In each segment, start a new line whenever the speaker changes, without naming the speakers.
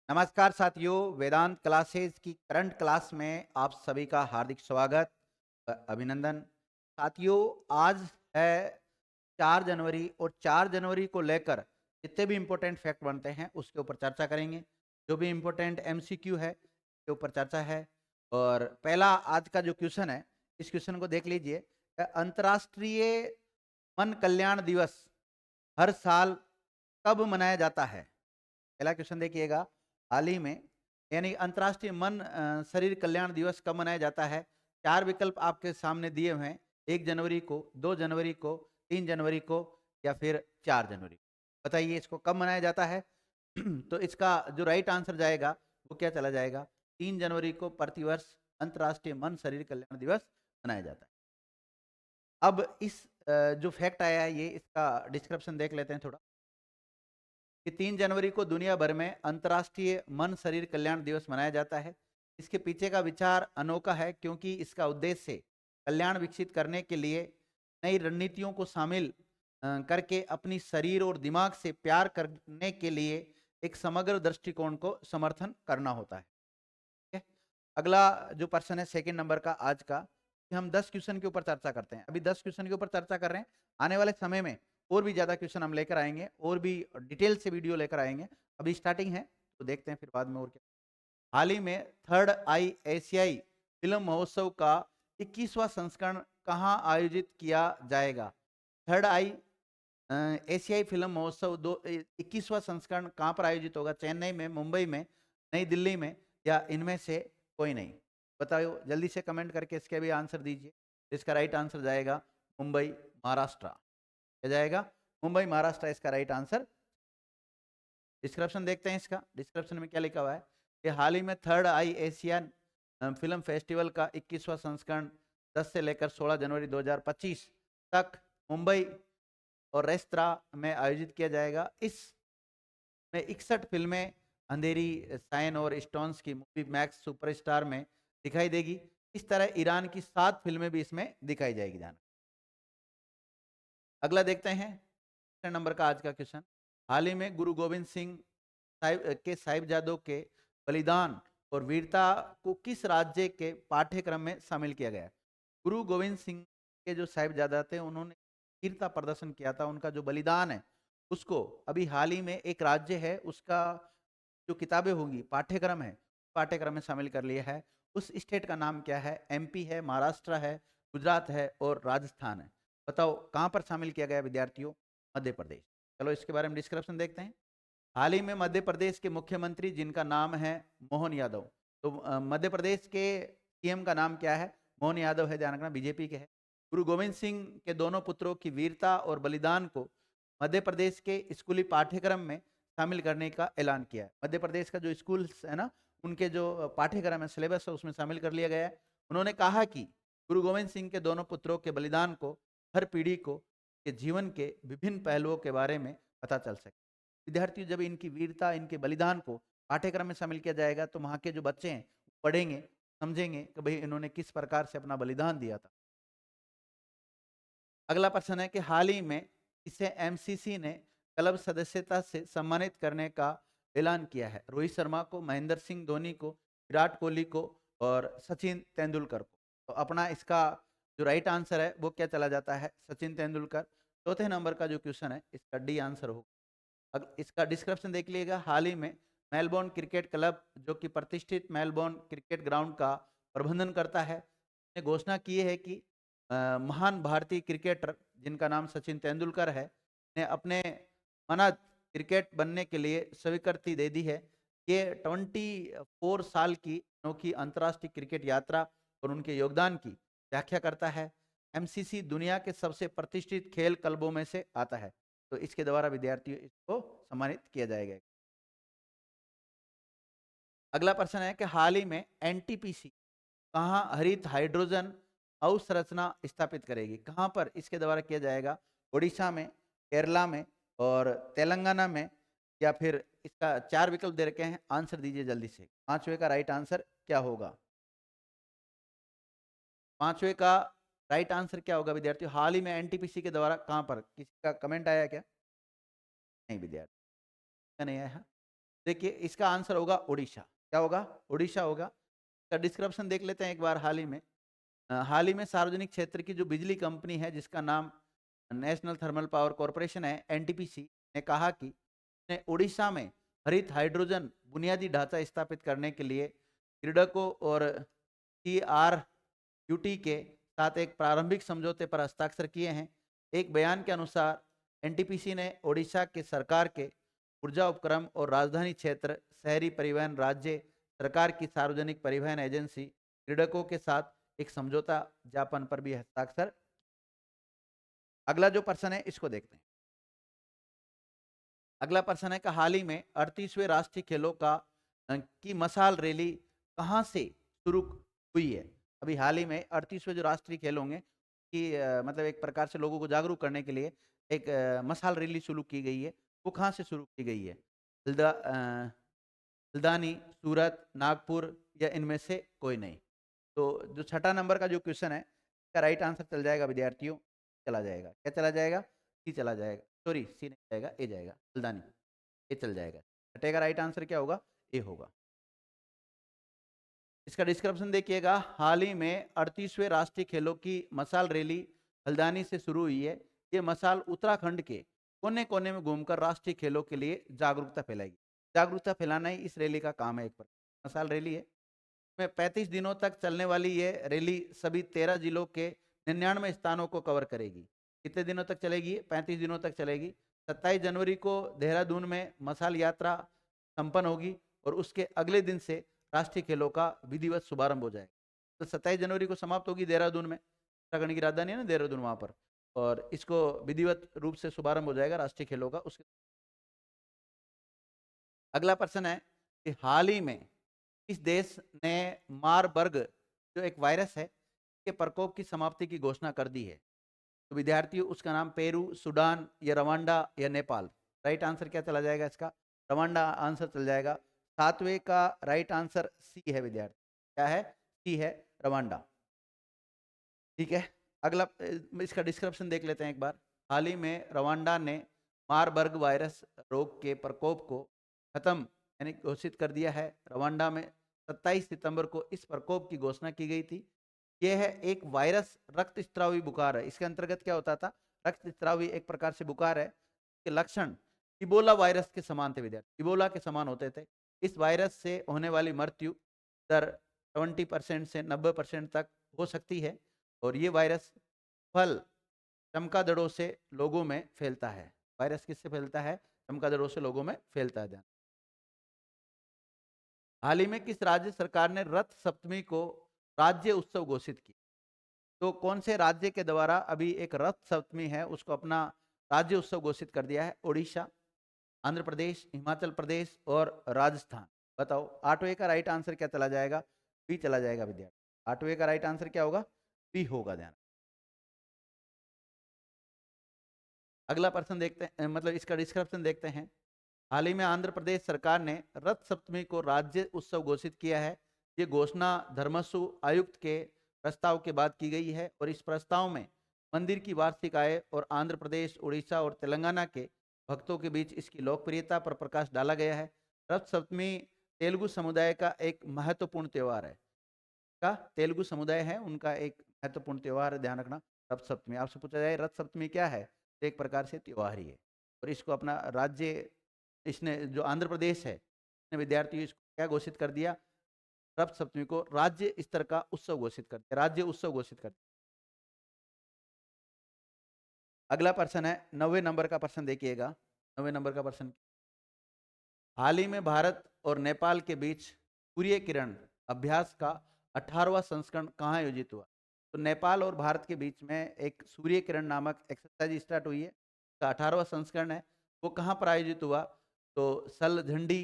नमस्कार साथियों, वेदांत क्लासेस की करंट क्लास में आप सभी का हार्दिक स्वागत, अभिनंदन। साथियों, आज है 4 जनवरी और 4 जनवरी को लेकर जितने भी इम्पोर्टेंट फैक्ट बनते हैं उसके ऊपर चर्चा करेंगे। जो भी इम्पोर्टेंट एमसीक्यू है उसके ऊपर चर्चा है। और पहला आज का जो क्वेश्चन है, इस क्वेश्चन को देख लीजिए। अंतर्राष्ट्रीय मन कल्याण दिवस हर साल कब मनाया जाता है? पहला क्वेश्चन देखिएगा। हाल ही में यानी अंतर्राष्ट्रीय मन शरीर कल्याण दिवस कब मनाया जाता है? 4 विकल्प आपके सामने दिए हुए हैं। 1 जनवरी को, 2 जनवरी को, 3 जनवरी को या फिर 4 जनवरी को। बताइए इसको कब मनाया जाता है? तो इसका जो राइट आंसर जाएगा वो क्या चला जाएगा? 3 जनवरी को प्रतिवर्ष अंतर्राष्ट्रीय मन शरीर कल्याण दिवस मनाया जाता है। अब इस जो फैक्ट आया है, ये इसका डिस्क्रिप्शन देख लेते हैं थोड़ा। कि 3 जनवरी को दुनिया भर में अंतर्राष्ट्रीय मन शरीर कल्याण दिवस मनाया जाता है। इसके पीछे का विचार अनोखा है क्योंकि इसका उद्देश्य कल्याण विकसित करने के लिए नई रणनीतियों को शामिल करके अपनी शरीर और दिमाग से प्यार करने के लिए एक समग्र दृष्टिकोण को समर्थन करना होता है। ठीक है? अगला जो प्रश्न है सेकंड नंबर का आज का, कि हम 10 क्वेश्चन के ऊपर चर्चा करते हैं। अभी 10 क्वेश्चन के ऊपर चर्चा कर रहे हैं। आने वाले समय में और भी ज्यादा क्वेश्चन हम लेकर आएंगे और भी डिटेल से वीडियो लेकर आएंगे। अभी स्टार्टिंग है तो देखते हैं, फिर बाद में और क्या। हाल ही में थर्ड आई एशियाई फिल्म महोत्सव का 21वां संस्करण कहाँ आयोजित किया जाएगा? थर्ड आई एशियाई फिल्म महोत्सव 21वां संस्करण कहाँ पर आयोजित होगा? चेन्नई में, मुंबई में, नई दिल्ली में या इनमें से कोई नहीं? बताओ जल्दी से कमेंट करके इसके भी आंसर दीजिए। इसका राइट आंसर जाएगा मुंबई, महाराष्ट्र। क्या जाएगा? मुंबई, महाराष्ट्र इसका राइट आंसर। डिस्क्रिप्शन देखते हैं इसका। डिस्क्रिप्शन में क्या लिखा हुआ है कि हाल ही में थर्ड आई एशियन फिल्म फेस्टिवल का 21वां संस्करण 10 से लेकर 16 जनवरी 2025 तक मुंबई और रेस्तरा में आयोजित किया जाएगा। इसमें 61 फिल्में अंधेरी, साइन और स्टोन्स की मूवी मैक्स सुपरस्टार में दिखाई देगी। इस तरह ईरान की 7 फिल्में भी इसमें दिखाई जाएगी। जाना अगला देखते हैं नंबर का आज का क्वेश्चन। हाल ही में गुरु गोविंद सिंह साहिब के साहिबजादों के बलिदान और वीरता को किस राज्य के पाठ्यक्रम में शामिल किया गया? गुरु गोविंद सिंह के जो साहिबजादा थे उन्होंने वीरता प्रदर्शन किया था। उनका जो बलिदान है उसको अभी हाल ही में एक राज्य है उसका जो किताबें होंगी, पाठ्यक्रम है, पाठ्यक्रम में शामिल कर लिया है। उस स्टेट का नाम क्या है? एमपी है, महाराष्ट्र है, गुजरात है और राजस्थान है। बताओ कहां पर शामिल किया गया विद्यार्थियों? मध्य प्रदेश। चलो इसके बारे में डिस्क्रिप्शन देखते हैं। हाल ही में मध्य प्रदेश के मुख्यमंत्री जिनका नाम है मोहन यादव, तो मध्य प्रदेश के सीएम का नाम क्या है? मोहन यादव है, ध्यान रखना, बीजेपी के है। गुरु गोविंद सिंह के दोनों पुत्रों की वीरता और बलिदान को मध्य प्रदेश के स्कूली पाठ्यक्रम में शामिल करने का ऐलान किया है। मध्य प्रदेश का जो स्कूल है ना, उनके जो पाठ्यक्रम है, सिलेबस है, उसमें शामिल कर लिया गया है। उन्होंने कहा कि गुरु गोविंद सिंह के दोनों पुत्रों के बलिदान को हर पीढ़ी को के जीवन के विभिन्न पहलुओं के बारे में पता चल सके। विद्यार्थी जब इनकी वीरता, इनके बलिदान को पाठ्यक्रम में शामिल किया जाएगा तो वहाँ के जो बच्चे हैं पढ़ेंगे, समझेंगे कि भाई इन्होंने किस प्रकार से अपना बलिदान दिया था। अगला प्रश्न है कि हाल ही में इसे एमसीसी ने क्लब सदस्यता से सम्मानित करने का ऐलान किया है? रोहित शर्मा को, महेंद्र सिंह धोनी को, विराट कोहली को और सचिन तेंदुलकर को। तो अपना इसका जो राइट आंसर है वो क्या चला जाता है? सचिन तेंदुलकर। चौथे नंबर का जो क्वेश्चन है इसका डी आंसर होगा। इसका डिस्क्रिप्शन देख लीजिएगा। हाल ही में मेलबोर्न क्रिकेट क्लब जो कि प्रतिष्ठित मेलबोर्न क्रिकेट ग्राउंड का प्रबंधन करता है, ने घोषणा की है कि महान भारतीय क्रिकेटर जिनका नाम सचिन तेंदुलकर है ने अपने मना क्रिकेट बनने के लिए स्वीकृति दे दी है। ये 24 साल की अनोखी अंतर्राष्ट्रीय क्रिकेट यात्रा और उनके योगदान की व्याख्या करता है। एमसीसी दुनिया के सबसे प्रतिष्ठित खेल क्लबों में से आता है, तो इसके द्वारा विद्यार्थियों इसको सम्मानित किया जाएगा। अगला प्रश्न है कि हाल ही में एनटीपीसी कहाँ हरित हाइड्रोजन अवसंरचना स्थापित करेगी? कहाँ पर इसके द्वारा किया जाएगा? उड़ीसा में, केरला में और तेलंगाना में या फिर इसका 4 विकल्प दे रखे हैं, आंसर दीजिए जल्दी से। पांचवे का राइट आंसर क्या होगा? पांचवे का राइट आंसर क्या होगा विद्यार्थियों? हाल ही में एनटीपीसी के द्वारा कहाँ पर? किसी का कमेंट आया क्या? नहीं विद्यार्थी का नहीं आया। देखिए इसका आंसर होगा उड़ीसा। क्या होगा? उड़ीसा होगा। इसका डिस्क्रिप्शन देख लेते हैं एक बार। हाल ही में सार्वजनिक क्षेत्र की जो बिजली कंपनी है जिसका नाम नेशनल थर्मल पावर कॉरपोरेशन है, एनटीपीसी, ने कहा कि ने उड़ीसा में हरित हाइड्रोजन बुनियादी ढांचा स्थापित करने के लिए क्रीडको और टीआरयूटी के साथ एक प्रारंभिक समझौते पर हस्ताक्षर किए हैं। एक बयान के अनुसार एनटीपीसी ने ओडिशा के सरकार के ऊर्जा उपक्रम और राजधानी क्षेत्र शहरी परिवहन राज्य सरकार की सार्वजनिक परिवहन एजेंसी क्रीडकों के साथ एक समझौता ज्ञापन पर भी हस्ताक्षर। अगला जो पर्सन है इसको देखते हैं। अगला प्रश्न है कि हाल ही में 38वें राष्ट्रीय खेलों की मशाल रैली कहां से शुरू हुई है? अभी हाल ही में 38वें जो राष्ट्रीय खेल होंगे कि मतलब एक प्रकार से लोगों को जागरूक करने के लिए एक मशाल रैली शुरू की गई है। वो कहां से शुरू की गई है? हल्द्वानी, सूरत, नागपुर या इनमें से कोई नहीं? तो जो छठा नंबर का जो क्वेश्चन है इसका राइट आंसर चल जाएगा विद्यार्थियों, चला जाएगा। क्या चला जाएगा? सी चला जाएगा। सॉरी, सी नहीं जाएगा, ए जाएगा। हल्द्वानी, ए चल जाएगा। छठे का राइट आंसर क्या होगा? ए होगा। इसका डिस्क्रिप्शन देखिएगा। हाल ही में 38वें राष्ट्रीय खेलों की मशाल रैली हल्द्वानी से शुरू हुई है। ये मशाल उत्तराखंड के कोने कोने में घूमकर राष्ट्रीय खेलों के लिए जागरूकता फैलाएगी। जागरूकता फैलाना ही इस रैली का काम है। एक मशाल रैली है। में 35 दिनों तक चलने वाली ये रैली सभी 13 जिलों के 99 स्थानों को कवर करेगी। कितने दिनों तक चलेगी? 35 दिनों तक चलेगी। 27 जनवरी को देहरादून में मशाल यात्रा संपन्न होगी और उसके अगले दिन से राष्ट्रीय खेलों का विधिवत शुभारंभ हो जाएगा। तो 27 जनवरी को समाप्त होगी देहरादून में, उत्तराखंड की राजधानी है ना देहरादून, वहां पर, और इसको विधिवत रूप से शुभारंभ हो जाएगा राष्ट्रीय खेलों का। उसके अगला प्रश्न है कि हाल ही में इस देश ने मारबर्ग जो एक वायरस है के प्रकोप की समाप्ति की घोषणा कर दी है? तो विद्यार्थियों उसका नाम पेरू, सूडान या रवांडा या नेपाल? राइट आंसर क्या चला जाएगा इसका? रवांडा आंसर चल जाएगा। सातवें का राइट आंसर सी है विद्यार्थी। क्या है? सी है, रवांडा। ठीक है। अगला इसका डिस्क्रिप्शन देख लेते हैं एक बार। हाल ही में रवांडा ने मारबर्ग वायरस रोग के प्रकोप को खत्म यानी घोषित कर दिया है। रवांडा में 27 सितंबर को इस प्रकोप की घोषणा की गई थी। यह है एक वायरस रक्त स्त्रावी बुखार है। इसके अंतर्गत क्या होता था? रक्त स्त्रावी एक प्रकार से बुखार है। इसके लक्षण इबोला वायरस के समान थे विद्यार्थी, इबोला के समान होते थे। इस वायरस से होने वाली मृत्यु दर 70% से 90% तक हो सकती है और ये वायरस फल चमगादड़ों से लोगों में फैलता है। वायरस किससे फैलता है? चमगादड़ों से लोगों में फैलता है। हाल ही में किस राज्य सरकार ने रथ सप्तमी को राज्य उत्सव घोषित किया? तो कौन से राज्य के द्वारा अभी एक रथ सप्तमी है उसको अपना राज्य उत्सव घोषित कर दिया है? ओडिशा, आंध्र प्रदेश, हिमाचल प्रदेश और राजस्थान। बताओ आठवें का राइट आंसर क्या चला जाएगा? बी चला जाएगा विद्यार्थी। आठवें का राइट आंसर क्या होगा? बी होगा। ध्यान। अगला प्रश्न देखते हैं, मतलब इसका डिस्क्रिप्शन देखते हैं। हाल ही में आंध्र प्रदेश सरकार ने रथ सप्तमी को राज्य उत्सव घोषित किया है। ये घोषणा धर्मसु आयुक्त के प्रस्ताव के बाद की गई है और इस प्रस्ताव में मंदिर की वार्षिक आय और आंध्र प्रदेश, उड़ीसा और तेलंगाना के भक्तों के बीच इसकी लोकप्रियता पर प्रकाश डाला गया है। रथ सप्तमी तेलुगु समुदाय का एक महत्वपूर्ण त्यौहार है। का तेलुगु समुदाय है उनका एक महत्वपूर्ण त्यौहार है, ध्यान रखना। रथ सप्तमी आपसे पूछा जाए रथ सप्तमी क्या है, तो एक प्रकार से त्यौहार ही है। और इसको अपना राज्य, इसने जो आंध्र प्रदेश है ने विद्यार्थियों इसको क्या घोषित कर दिया? रथ सप्तमी को राज्य स्तर का उत्सव घोषित कर दिया, राज्य उत्सव घोषित कर दिया। अगला प्रश्न है 90 नंबर का प्रश्न देखिएगा। 90 नंबर का प्रश्न, हाल ही में भारत और नेपाल के बीच सूर्य किरण अभ्यास का 18वां संस्करण कहाँ आयोजित हुआ? तो नेपाल और भारत के बीच में एक सूर्य किरण नामक एक्सरसाइज स्टार्ट हुई है। का 18वां संस्करण है वो कहाँ पर आयोजित हुआ? तो सलझंडी,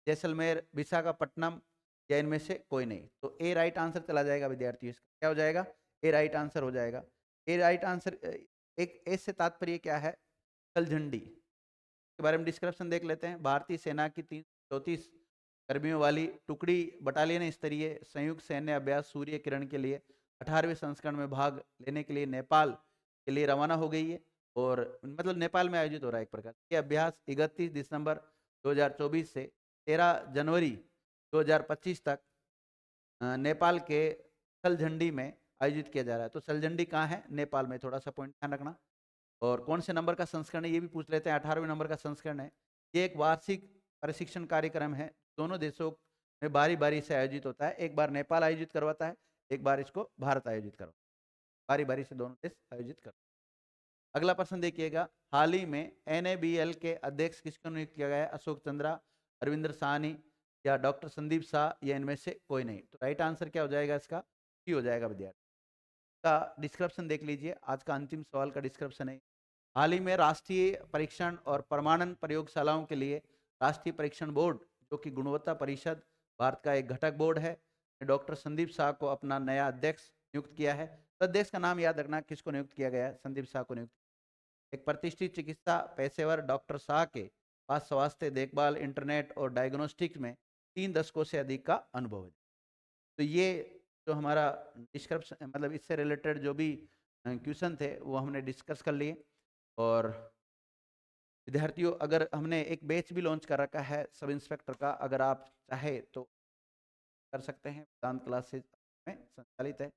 जैसलमेर, विशाखापट्टनम या इनमें से कोई नहीं? तो ए राइट आंसर चला जाएगा विद्यार्थियों। इसका क्या हो जाएगा? ए राइट आंसर हो जाएगा। ए राइट आंसर। एक ए से तात्पर्य क्या है? सलझंडी के बारे में डिस्क्रिप्शन देख लेते हैं। भारतीय सेना की 334 कर्मियों वाली टुकड़ी बटालियन स्तरीय संयुक्त सैन्य अभ्यास सूर्य किरण के लिए 18वें संस्करण में भाग लेने के लिए नेपाल के लिए रवाना हो गई है। और मतलब नेपाल में आयोजित हो रहा है एक प्रकार। ये अभ्यास 31 दिसंबर 2024 से 13 जनवरी 2025 तक नेपाल के सलझंडी में आयोजित किया जा रहा है। तो सलझंडी कहाँ है? नेपाल में। थोड़ा सा पॉइंट ध्यान रखना। और कौन से नंबर का संस्करण है ये भी पूछ लेते हैं। 18वें नंबर का संस्करण है। ये एक वार्षिक प्रशिक्षण कार्यक्रम है, दोनों देशों में बारी बारी से आयोजित होता है। एक बार नेपाल आयोजित करवाता है, एक बार इसको भारत आयोजित करवाता है। बारी बारी से दोनों देश आयोजित करते हैं। अगला प्रश्न देखिएगा, हाल ही में NABL के अध्यक्ष किसको नियुक्त किया गया है? अशोक चंद्रा, अरविंदर साहनी या डॉक्टर संदीप शाह या इनमें से कोई नहीं। तो राइट आंसर क्या हो जाएगा इसका? सी हो जाएगा विद्यार्थी का। डिस्क्रिप्शन देख लीजिए, आज का अंतिम सवाल का डिस्क्रिप्शन है। हाल ही में राष्ट्रीय परीक्षण और प्रमाणन प्रयोगशालाओं के लिए राष्ट्रीय परीक्षण बोर्ड, जो कि गुणवत्ता परिषद भारत का एक घटक बोर्ड है, ने डॉक्टर संदीप शाह को अपना नया अध्यक्ष नियुक्त किया है। तो अध्यक्ष का नाम याद रखना, किसको नियुक्त किया गया है? संदीप शाह को नियुक्त। एक प्रतिष्ठित चिकित्सा पेशेवर डॉक्टर शाह के पास स्वास्थ्य देखभाल, इंटरनेट और डायग्नोस्टिक्स में 3 दशकों से अधिक का अनुभव है। तो ये जो हमारा डिस्क्रिप्शन, मतलब इससे रिलेटेड जो भी क्वेश्चन थे वो हमने डिस्कस कर लिए। और विद्यार्थियों, अगर हमने एक बैच भी लॉन्च कर रखा है सब इंस्पेक्टर का, अगर आप चाहे तो कर सकते हैं। वेदांत क्लासेस में संचालित है।